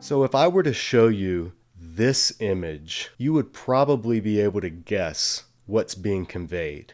So if I were to show you this image, you would probably be able to guess what's being conveyed.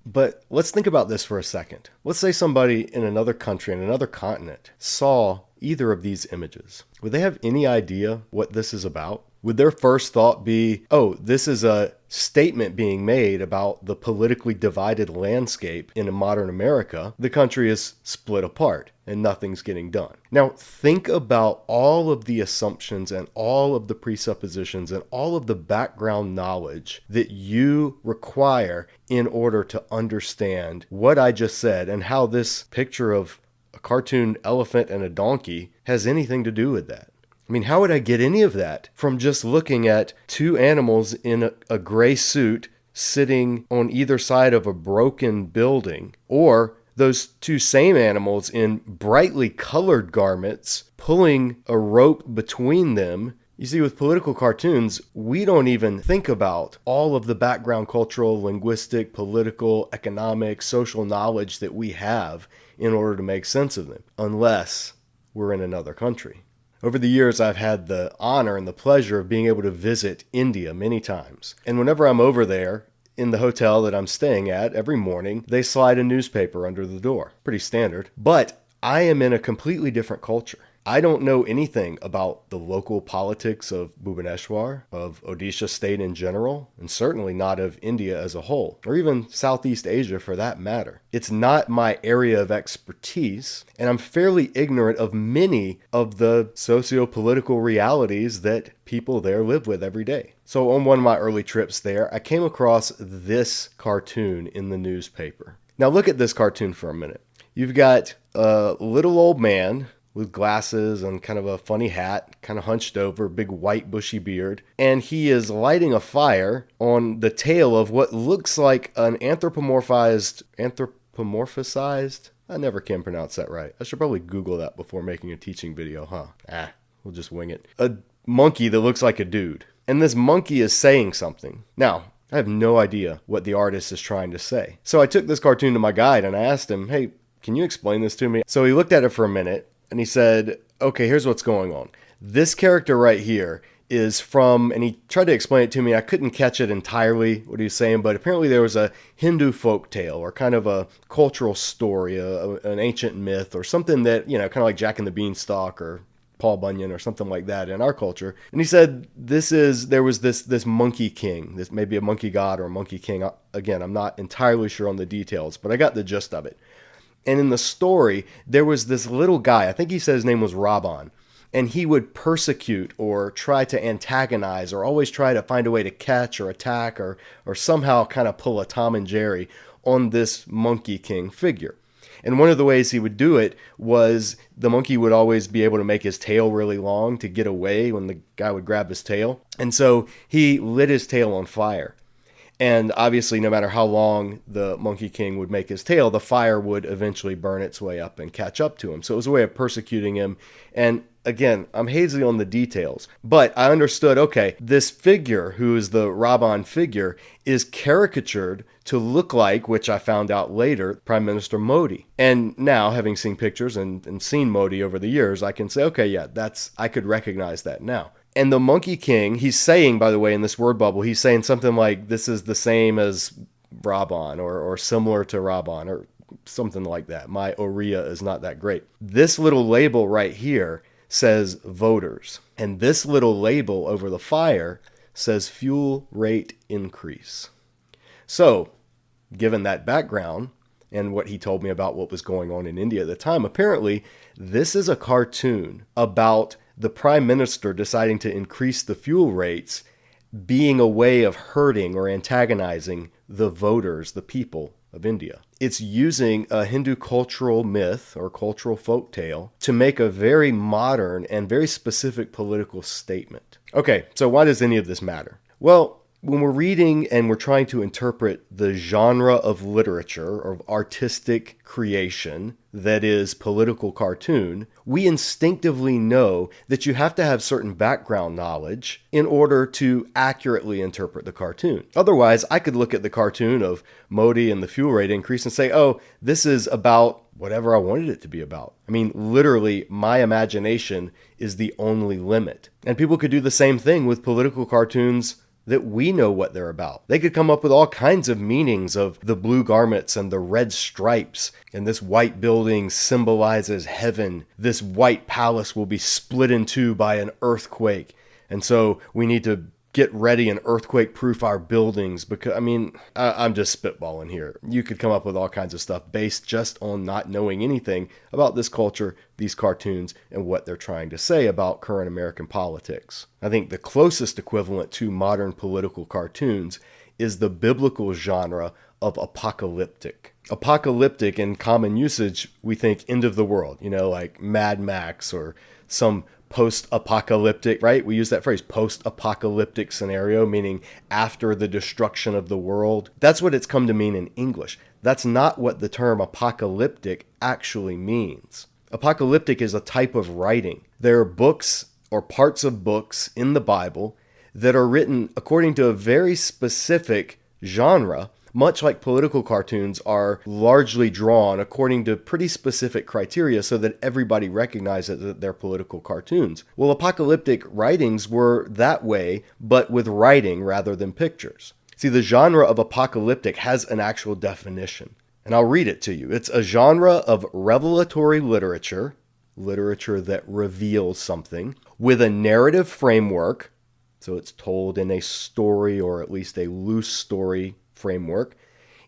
But let's think about this for a second. Let's say somebody in another country, in another continent, saw either of these images. Would they have any idea what this is about? Would their first thought be, oh, this is a statement being made about the politically divided landscape in modern America? The country is split apart and nothing's getting done. Now, think about all of the assumptions and all of the presuppositions and all of the background knowledge that you require in order to understand what I just said and how this picture of a cartoon elephant and a donkey has anything to do with that. I mean, how would I get any of that from just looking at two animals in a gray suit sitting on either side of a broken building, or those two same animals in brightly colored garments pulling a rope between them? You see, with political cartoons, we don't even think about all of the background cultural, linguistic, political, economic, social knowledge that we have in order to make sense of them, unless we're in another country. Over the years, I've had the honor and the pleasure of being able to visit India many times. And whenever I'm over there, in the hotel that I'm staying at, every morning, they slide a newspaper under the door. Pretty standard. But I am in a completely different culture. I don't know anything about the local politics of Bhubaneswar, of Odisha state in general, and certainly not of India as a whole, or even Southeast Asia for that matter. It's not my area of expertise, and I'm fairly ignorant of many of the socio-political realities that people there live with every day. So on one of my early trips there, I came across this cartoon in the newspaper. Now look at this cartoon for a minute. You've got a little old man with glasses and kind of a funny hat, kind of hunched over, big white bushy beard. And he is lighting a fire on the tail of what looks like an anthropomorphized, I never can pronounce that right. I should probably Google that before making a teaching video, huh? We'll just wing it. A monkey that looks like a dude. And this monkey is saying something. Now, I have no idea what the artist is trying to say. So I took this cartoon to my guide and I asked him, hey, can you explain this to me? So he looked at it for a minute. And he said, okay, here's what's going on. This character right here is from, and he tried to explain it to me. I couldn't catch it entirely, what he was saying, but apparently there was a Hindu folk tale or kind of a cultural story, an ancient myth or something that, kind of like Jack and the Beanstalk or Paul Bunyan or something like that in our culture. And he said, there was this monkey king, this maybe a monkey god or a monkey king. Again, I'm not entirely sure on the details, but I got the gist of it. And in the story, there was this little guy, I think he said his name was Raban, and he would persecute or try to antagonize or always try to find a way to catch or attack or somehow kind of pull a Tom and Jerry on this Monkey King figure. And one of the ways he would do it was the monkey would always be able to make his tail really long to get away when the guy would grab his tail. And so he lit his tail on fire. And obviously, no matter how long the Monkey King would make his tail, the fire would eventually burn its way up and catch up to him. So it was a way of persecuting him. And again, I'm hazy on the details, but I understood, okay, this figure, who is the Raban figure, is caricatured to look like, which I found out later, Prime Minister Modi. And now, having seen pictures and seen Modi over the years, I can say, okay, yeah, I could recognize that now. And the Monkey King, he's saying, by the way, in this word bubble, he's saying something like, this is the same as Raban or similar to Raban or something like that. My Oriya is not that great. This little label right here says voters. And this little label over the fire says fuel rate increase. So, given that background and what he told me about what was going on in India at the time, apparently this is a cartoon about the prime minister deciding to increase the fuel rates being a way of hurting or antagonizing the voters, the people of India. It's using a Hindu cultural myth or cultural folktale to make a very modern and very specific political statement. Okay, so why does any of this matter? Well, when we're reading and we're trying to interpret the genre of literature or of artistic creation that is political cartoon, we instinctively know that you have to have certain background knowledge in order to accurately interpret the cartoon. Otherwise, I could look at the cartoon of Modi and the fuel rate increase and say, oh, this is about whatever I wanted it to be about. I mean, literally, my imagination is the only limit. And people could do the same thing with political cartoons that we know what they're about. They could come up with all kinds of meanings of the blue garments and the red stripes, and this white building symbolizes heaven. This white palace will be split in two by an earthquake, and so we need to get ready and earthquake-proof our buildings. Because, I mean, I'm just spitballing here. You could come up with all kinds of stuff based just on not knowing anything about this culture, these cartoons, and what they're trying to say about current American politics. I think the closest equivalent to modern political cartoons is the biblical genre of apocalyptic. Apocalyptic, in common usage, we think end of the world, like Mad Max or some post-apocalyptic, right? We use that phrase, post-apocalyptic scenario, meaning after the destruction of the world. That's what it's come to mean in English. That's not what the term apocalyptic actually means. Apocalyptic is a type of writing. There are books or parts of books in the Bible that are written according to a very specific genre, much like political cartoons are largely drawn according to pretty specific criteria so that everybody recognizes that they're political cartoons. Well, apocalyptic writings were that way, but with writing rather than pictures. See, the genre of apocalyptic has an actual definition, and I'll read it to you. It's a genre of revelatory literature that reveals something, with a narrative framework, so it's told in a story or at least a loose story framework,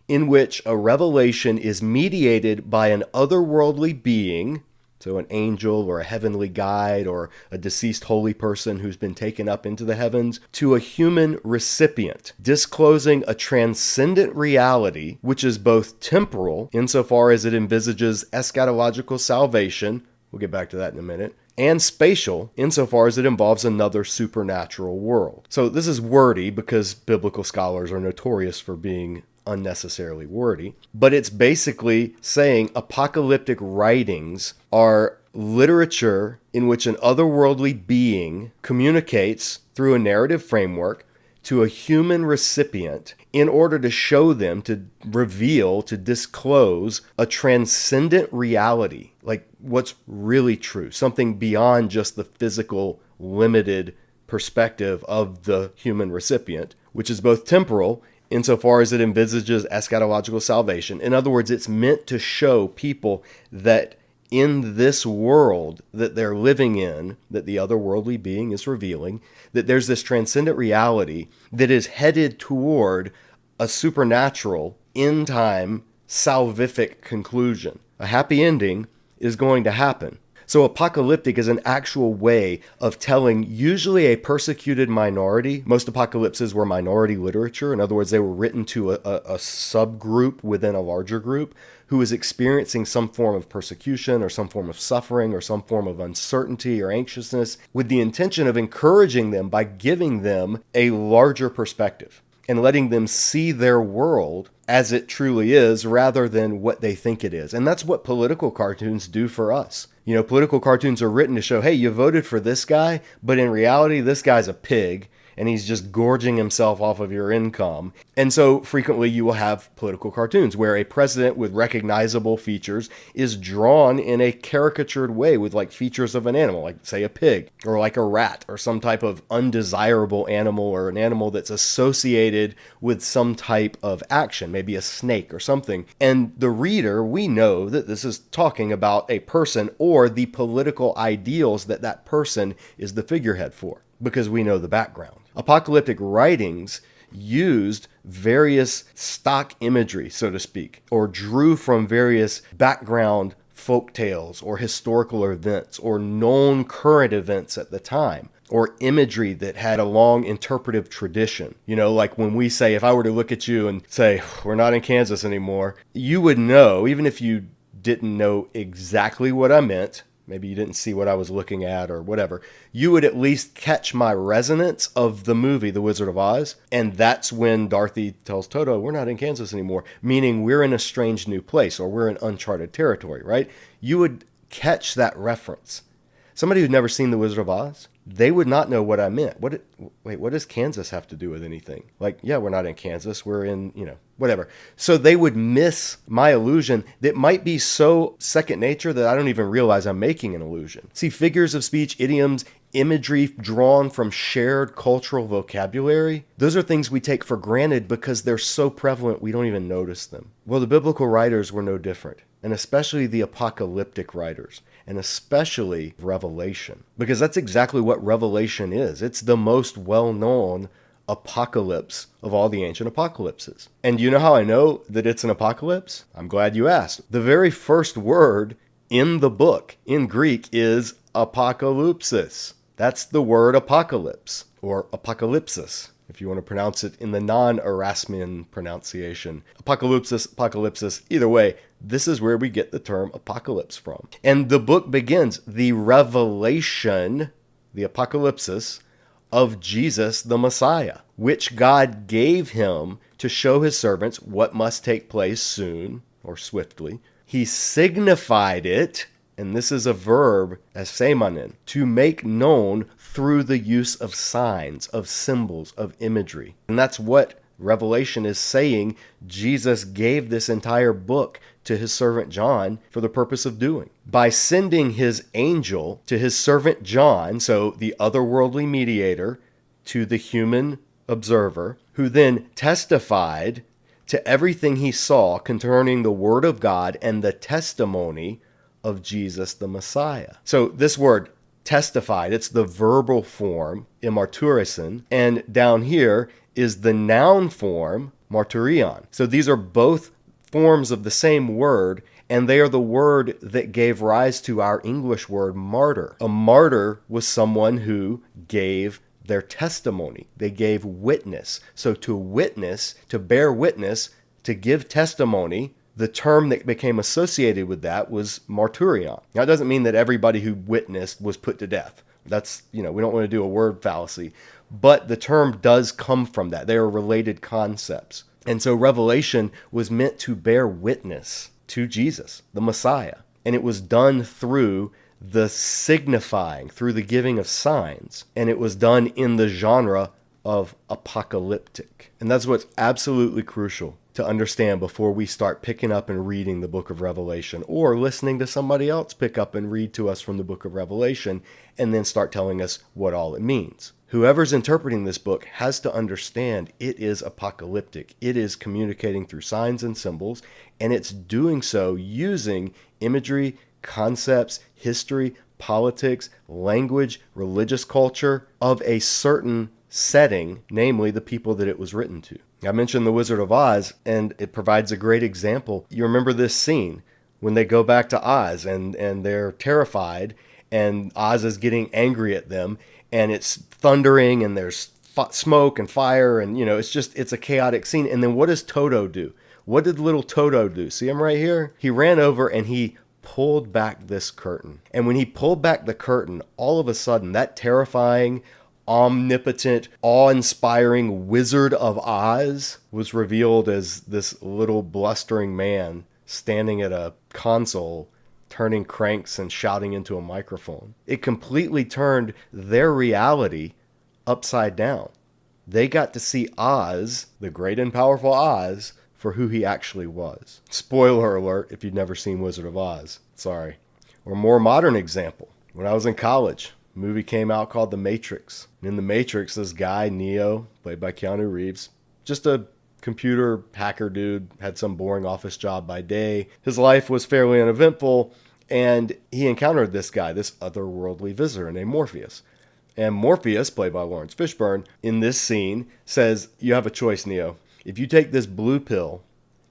in which a revelation is mediated by an otherworldly being, so an angel or a heavenly guide or a deceased holy person who's been taken up into the heavens, to a human recipient, disclosing a transcendent reality which is both temporal, insofar as it envisages eschatological salvation, we'll get back to that in a minute, and spatial, insofar as it involves another supernatural world. So this is wordy because biblical scholars are notorious for being unnecessarily wordy, but it's basically saying apocalyptic writings are literature in which an otherworldly being communicates through a narrative framework to a human recipient in order to show them, to reveal, to disclose a transcendent reality, like what's really true, something beyond just the physical, limited perspective of the human recipient, which is both temporal insofar as it envisages eschatological salvation. In other words, it's meant to show people that in this world that they're living in, that the otherworldly being is revealing, that there's this transcendent reality that is headed toward a supernatural, in-time, salvific conclusion. A happy ending is going to happen. So apocalyptic is an actual way of telling usually a persecuted minority. Most apocalypses were minority literature. In other words, they were written to a subgroup within a larger group who is experiencing some form of persecution or some form of suffering or some form of uncertainty or anxiousness, with the intention of encouraging them by giving them a larger perspective and letting them see their world as it truly is rather than what they think it is. And that's what political cartoons do for us. Political cartoons are written to show, hey, you voted for this guy, but in reality, this guy's a pig, and he's just gorging himself off of your income. And so frequently you will have political cartoons where a president with recognizable features is drawn in a caricatured way with like features of an animal, like say a pig or like a rat or some type of undesirable animal or an animal that's associated with some type of action, maybe a snake or something. And the reader, we know that this is talking about a person or the political ideals that that person is the figurehead for, because we know the background. Apocalyptic writings used various stock imagery, so to speak, or drew from various background folk tales or historical events or known current events at the time, or imagery that had a long interpretive tradition. Like when we say, if I were to look at you and say, we're not in Kansas anymore, you would know, even if you didn't know exactly what I meant, maybe you didn't see what I was looking at or whatever, you would at least catch my resonance of the movie The Wizard of Oz. And that's when Dorothy tells Toto, we're not in Kansas anymore, meaning we're in a strange new place or we're in uncharted territory, right? You would catch that reference. Somebody who'd never seen The Wizard of Oz, they would not know what I meant. What does Kansas have to do with anything? Like, yeah, we're not in Kansas. We're in, whatever. So they would miss my illusion that might be so second nature that I don't even realize I'm making an illusion. See, figures of speech, idioms, imagery drawn from shared cultural vocabulary, those are things we take for granted because they're so prevalent we don't even notice them. Well, the biblical writers were no different, and especially the apocalyptic writers, and especially Revelation, because that's exactly what Revelation is. It's the most well-known apocalypse of all the ancient apocalypses. And you know how I know that it's an apocalypse? I'm glad you asked. The very first word in the book in Greek is apocalypsis. That's the word apocalypse, or apocalypsis, if you want to pronounce it in the non-Erasmian pronunciation. Apocalypsis, either way, this is where we get the term apocalypse from. And the book begins the revelation, the apocalypsis, of Jesus the Messiah, which God gave him to show his servants what must take place soon, or swiftly. He signified it, and this is a verb, as seimanin, to make known through the use of signs, of symbols, of imagery. And that's what Revelation is saying Jesus gave this entire book to his servant John for the purpose of doing. By sending his angel to his servant John, so the otherworldly mediator, to the human observer, who then testified to everything he saw concerning the Word of God and the testimony of Jesus the Messiah. So this word testified, it's the verbal form, imarturison, and down here is the noun form, marturion. So these are both forms of the same word, and they are the word that gave rise to our English word martyr. A martyr was someone who gave their testimony. They gave witness. So to witness, to bear witness, to give testimony, the term that became associated with that was martyrion. Now, it doesn't mean that everybody who witnessed was put to death. That's, we don't want to do a word fallacy. But the term does come from that. They are related concepts. And so Revelation was meant to bear witness to Jesus, the Messiah. And it was done through the signifying, through the giving of signs. And it was done in the genre of apocalyptic. And that's what's absolutely crucial to understand before we start picking up and reading the book of Revelation, or listening to somebody else pick up and read to us from the book of Revelation and then start telling us what all it means. Whoever's interpreting this book has to understand it is apocalyptic. It is communicating through signs and symbols, and it's doing so using imagery, concepts, history, politics, language, religious culture of a certain setting, namely the people that it was written to. I mentioned The Wizard of Oz, and it provides a great example. You remember this scene when they go back to Oz and they're terrified, and Oz is getting angry at them, and it's thundering, and there's smoke and fire, and it's a chaotic scene. And then what does Toto do? What did little Toto do? See him right here? He ran over and he pulled back this curtain. And when he pulled back the curtain, all of a sudden that terrifying, omnipotent, awe-inspiring Wizard of Oz was revealed as this little blustering man standing at a console, turning cranks and shouting into a microphone. It completely turned their reality upside down. They got to see Oz, the great and powerful Oz, for who he actually was. Spoiler alert if you've never seen Wizard of Oz. Sorry. Or a more modern example. When I was in college, a movie came out called The Matrix. And in The Matrix, this guy, Neo, played by Keanu Reeves, just a computer hacker dude, had some boring office job by day. His life was fairly uneventful, and he encountered this guy, this otherworldly visitor named Morpheus. And Morpheus, played by Lawrence Fishburne, in this scene says, "You have a choice, Neo. If you take this blue pill,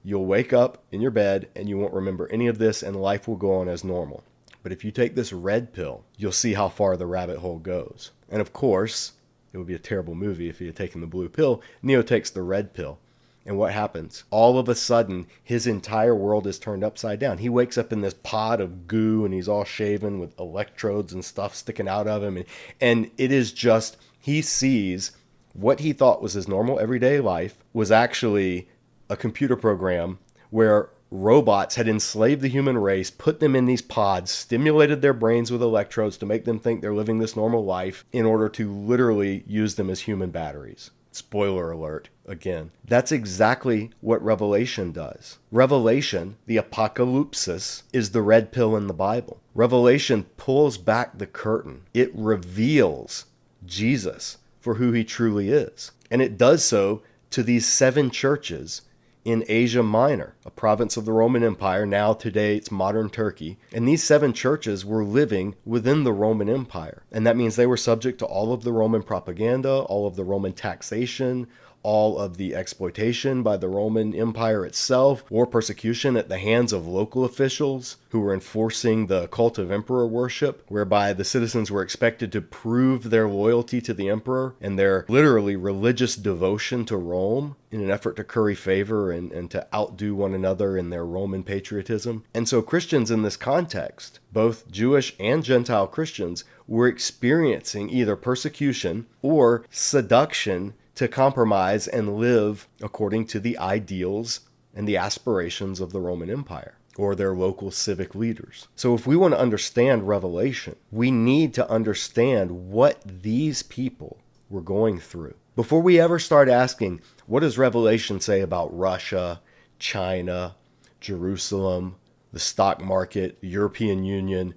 you'll wake up in your bed and you won't remember any of this, and life will go on as normal. But if you take this red pill, you'll see how far the rabbit hole goes." And of course, it would be a terrible movie if he had taken the blue pill. Neo takes the red pill. And what happens? All of a sudden, his entire world is turned upside down. He wakes up in this pod of goo, and he's all shaven with electrodes and stuff sticking out of him. And it is just, he sees what he thought was his normal everyday life was actually a computer program where robots had enslaved the human race, put them in these pods, stimulated their brains with electrodes to make them think they're living this normal life in order to literally use them as human batteries. Spoiler alert, again. That's exactly what Revelation does. Revelation, the apocalypsis, is the red pill in the Bible. Revelation pulls back the curtain. It reveals Jesus for who he truly is. And it does so to these 7 churches in Asia Minor, a province of the Roman Empire. Now, today, it's modern Turkey. And these 7 churches were living within the Roman Empire. And that means they were subject to all of the Roman propaganda, all of the Roman taxation, all of the exploitation by the Roman Empire itself, or persecution at the hands of local officials who were enforcing the cult of emperor worship, whereby the citizens were expected to prove their loyalty to the emperor and their literally religious devotion to Rome in an effort to curry favor and to outdo one another in their Roman patriotism. And so Christians in this context, both Jewish and Gentile Christians, were experiencing either persecution or seduction to compromise and live according to the ideals and the aspirations of the Roman Empire or their local civic leaders. So if we want to understand Revelation, we need to understand what these people were going through. Before we ever start asking, what does Revelation say about Russia, China, Jerusalem, the stock market, the European Union,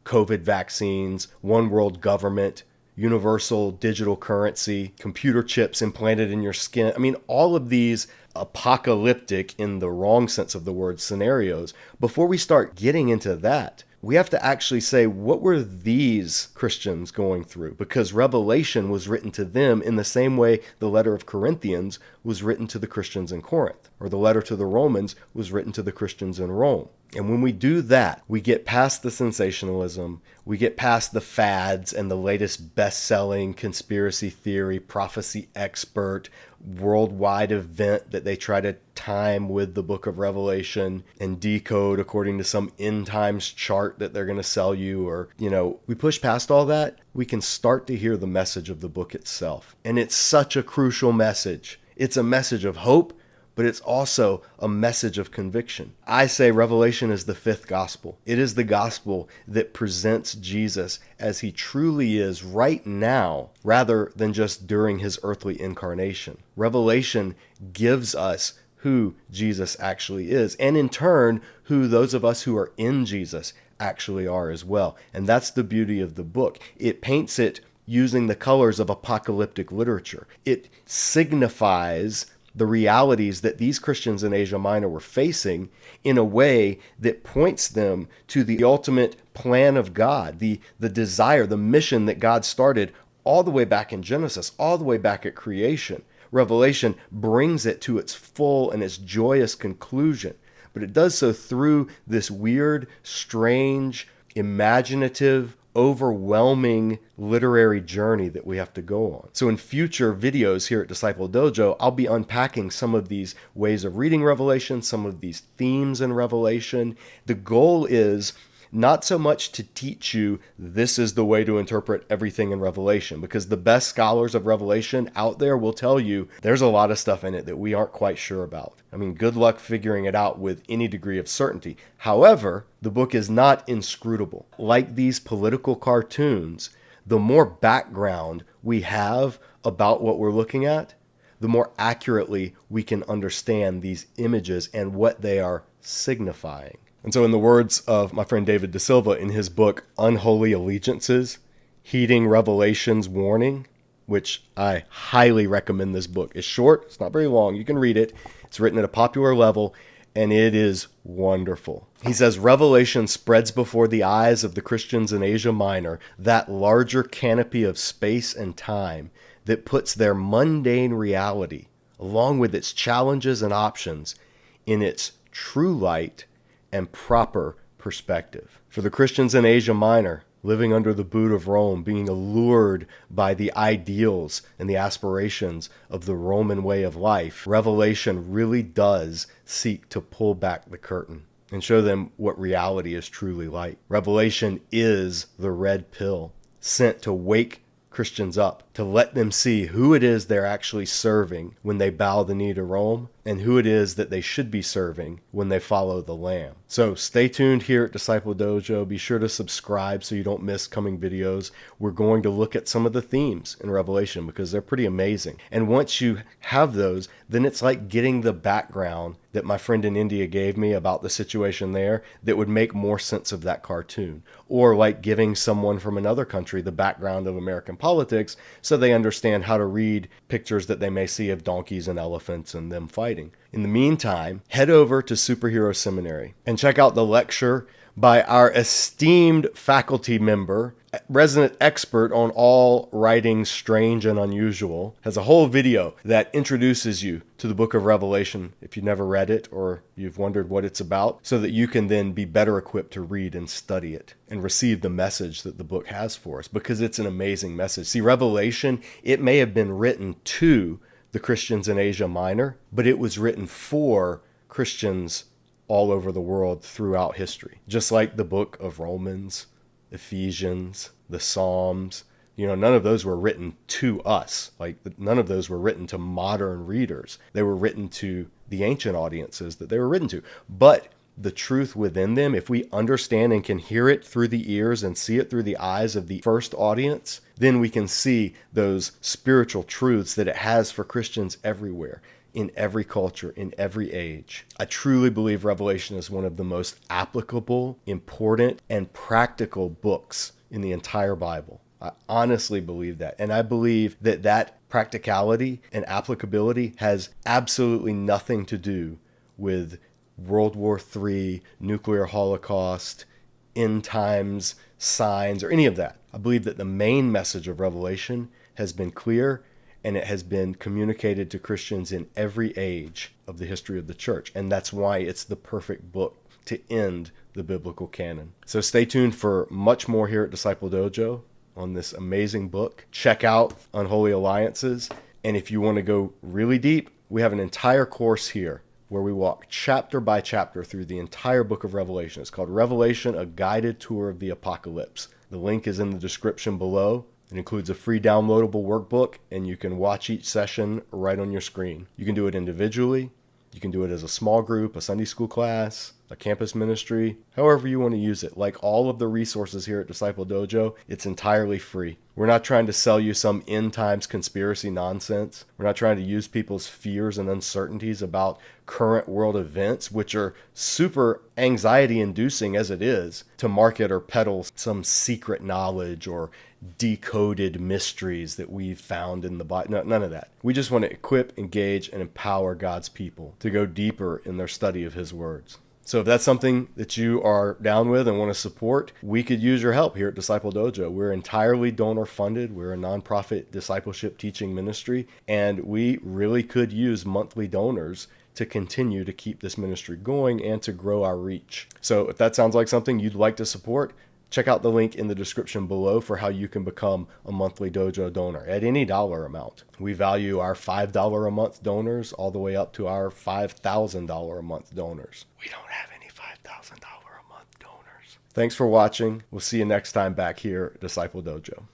COVID vaccines, one world government, universal digital currency, computer chips implanted in your skin. I mean, all of these apocalyptic, in the wrong sense of the word, scenarios. Before we start getting into that, we have to actually say, what were these Christians going through? Because Revelation was written to them in the same way the letter of Corinthians was written to the Christians in Corinth, or the letter to the Romans was written to the Christians in Rome. And when we do that, we get past the sensationalism, we get past the fads and the latest best-selling conspiracy theory, prophecy expert, worldwide event that they try to time with the book of Revelation and decode according to some end times chart that they're going to sell you. Or, we push past all that, we can start to hear the message of the book itself. And it's such a crucial message. It's a message of hope, but it's also a message of conviction. I say Revelation is the 5th gospel. It is the gospel that presents Jesus as he truly is right now, rather than just during his earthly incarnation. Revelation gives us who Jesus actually is, and in turn, who those of us who are in Jesus actually are as well. And that's the beauty of the book. It paints it using the colors of apocalyptic literature. It signifies the realities that these Christians in Asia Minor were facing in a way that points them to the ultimate plan of God, the desire, the mission that God started all the way back in Genesis, all the way back at creation. Revelation brings it to its full and its joyous conclusion, but it does so through this weird, strange, imaginative, overwhelming literary journey that we have to go on. So in future videos here at Disciple Dojo, I'll be unpacking some of these ways of reading Revelation, some of these themes in Revelation. The goal is not so much to teach you this is the way to interpret everything in Revelation, because the best scholars of Revelation out there will tell you there's a lot of stuff in it that we aren't quite sure about. I mean, good luck figuring it out with any degree of certainty. However, the book is not inscrutable. Like these political cartoons, the more background we have about what we're looking at, the more accurately we can understand these images and what they are signifying. And so in the words of my friend David De Silva in his book, Unholy Allegiances, Heeding Revelation's Warning, which I highly recommend this book. It's short, it's not very long, you can read it. It's written at a popular level, and it is wonderful. He says, Revelation spreads before the eyes of the Christians in Asia Minor that larger canopy of space and time that puts their mundane reality, along with its challenges and options, in its true light and proper perspective. For the Christians in Asia Minor, living under the boot of Rome, being allured by the ideals and the aspirations of the Roman way of life, Revelation really does seek to pull back the curtain and show them what reality is truly like. Revelation is the red pill sent to wake Christians up to let them see who it is they're actually serving when they bow the knee to Rome, and who it is that they should be serving when they follow the Lamb. So stay tuned here at Disciple Dojo. Be sure to subscribe so you don't miss coming videos. We're going to look at some of the themes in Revelation because they're pretty amazing. And once you have those, then it's like getting the background that my friend in India gave me about the situation there that would make more sense of that cartoon. Or like giving someone from another country the background of American politics so they understand how to read pictures that they may see of donkeys and elephants and them fighting. In the meantime, head over to Superhero Seminary and check out the lecture by our esteemed faculty member, resident expert on all writings strange and unusual, has a whole video that introduces you to the book of Revelation if you've never read it or you've wondered what it's about, so that you can then be better equipped to read and study it and receive the message that the book has for us, because it's an amazing message. See, Revelation, it may have been written to the Christians in Asia Minor, but it was written for Christians all over the world throughout history. Just like the book of Romans, Ephesians, the Psalms, none of those were written to us. Like, none of those were written to modern readers. They were written to the ancient audiences that they were written to. But the truth within them, if we understand and can hear it through the ears and see it through the eyes of the first audience, then we can see those spiritual truths that it has for Christians everywhere, in every culture, in every age. I truly believe Revelation is one of the most applicable, important, and practical books in the entire Bible. I honestly believe that. And I believe that that practicality and applicability has absolutely nothing to do with World War III, nuclear holocaust, end times, signs, or any of that. I believe that the main message of Revelation has been clear, and it has been communicated to Christians in every age of the history of the church. And that's why it's the perfect book to end the biblical canon. So stay tuned for much more here at Disciple Dojo on this amazing book. Check out Unholy Alliances. And if you want to go really deep, we have an entire course here where we walk chapter by chapter through the entire book of Revelation. It's called Revelation, A Guided Tour of the Apocalypse. The link is in the description below. It includes a free downloadable workbook, and you can watch each session right on your screen. You can do it individually. You can do it as a small group, a Sunday school class, a campus ministry, however you want to use it. Like all of the resources here at Disciple Dojo, it's entirely free. We're not trying to sell you some end times conspiracy nonsense. We're not trying to use people's fears and uncertainties about current world events, which are super anxiety inducing as it is, to market or peddle some secret knowledge or decoded mysteries that we've found in the Bible. No, none of that. We just want to equip, engage, and empower God's people to go deeper in their study of His words. So if that's something that you are down with and want to support, we could use your help here at Disciple Dojo. We're entirely donor funded. We're a nonprofit discipleship teaching ministry, and we really could use monthly donors to continue to keep this ministry going and to grow our reach. So if that sounds like something you'd like to support, check out the link in the description below for how you can become a monthly dojo donor at any dollar amount. We value our $5 a month donors all the way up to our $5,000 a month donors. We don't have any $5,000 a month donors. Thanks for watching. We'll see you next time back here at Disciple Dojo.